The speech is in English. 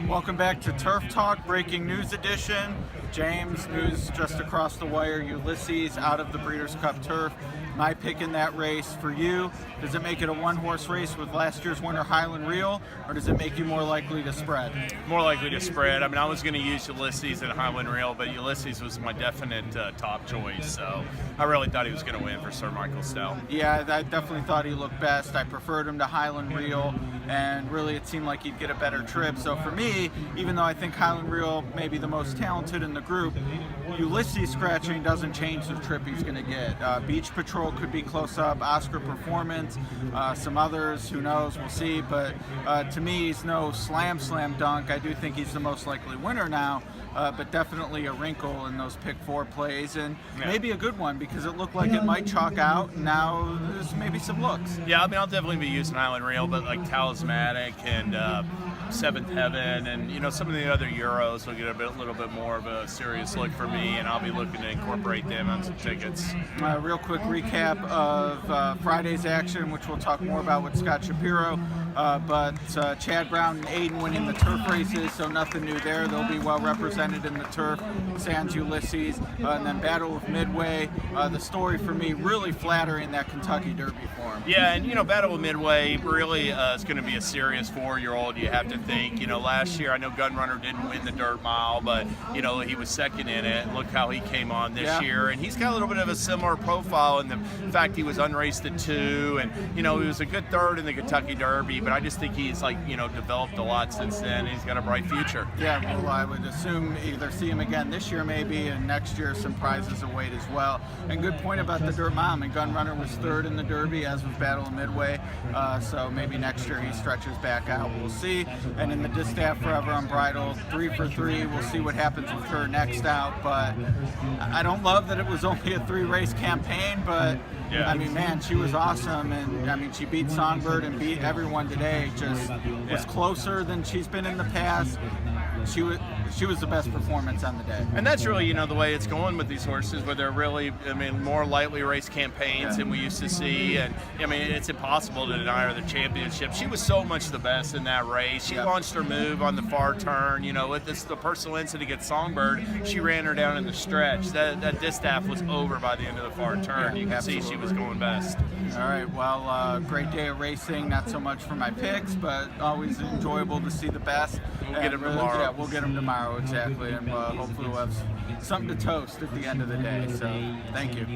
Welcome back to Turf Talk, breaking news edition. James, news just across the wire, Ulysses out of the Breeders' Cup Turf. My pick in that race for you, does it make it a one-horse race with last year's winner Highland Reel, or does it make you more likely to spread? More likely to spread. I mean, I was going to use Ulysses and Highland Reel, but Ulysses was my definite top choice, so I really thought he was going to win for Sir Michael Stell. Yeah, I definitely thought he looked best. I preferred him to Highland Reel, and really it seemed like he'd get a better trip. So for me, even though I think Highland Reel may be the most talented in the group, Ulysses scratching doesn't change the trip he's going to get. Beach Patrol could be close up, Oscar Performance, some others, who knows, we'll see. But to me, he's no slam dunk. I do think he's the most likely winner now, but definitely a wrinkle in those pick four plays, and maybe a good one because it looked like it might chalk out, and now there's maybe some looks. Yeah, I mean, I'll definitely be using Highland Reel, but like Talismanic and Seventh Heaven and, you know, some of the other Euros will get a little bit more of a serious look for me, and I'll be looking to incorporate them on some tickets. Real quick recap of Friday's action, which we'll talk more about with Scott Shapiro, but Chad Brown and Aiden winning the turf races, so nothing new there. They'll be well represented in the turf, sans Ulysses. And then Battle of Midway, the story for me, really flattering that Kentucky Derby form. Yeah, and you know, Battle of Midway really is going to be a serious 4-year-old, you have to think. You know, last year I know Gunrunner didn't win the dirt mile, but you know, he was second in it. Look how he came on this year, and he's got a little bit of a similar profile in the fact he was unraced at 2, and you know, he was a good third in the Kentucky Derby, but I just think he's, like, you know, developed a lot since then. He's got a bright future. Yeah, well, I would assume either see him again this year maybe, and next year some prizes await as well. And good point about the dirt mile. I mean, Gunrunner was third in the Derby, as was Battle of Midway, so maybe next year he stretches back out. We'll see. And in the Distaff Forever Unbridled, 3 for 3. We'll see what happens with her next out, but I don't love that it was only a 3-race campaign, but I mean, man, she was awesome, and I mean, she beat Songbird and beat everyone today. Just was closer than she's been in the past. She was the best performance on the day. And that's really, you know, the way it's going with these horses, where they're really, I mean, more lightly raced campaigns than we used to see. And I mean, it's impossible to deny her the championship. She was so much the best in that race. She launched her move on the far turn. You know, with the personal incident against Songbird, she ran her down in the stretch. That distaff was over by the end of the far turn. You can see she was going best. All right, well, great day of racing. Not so much for my picks, but always enjoyable to see the best. We'll get them tomorrow. Yeah, we'll get them tomorrow, exactly, and hopefully we'll have something to toast at the end of the day. So, thank you.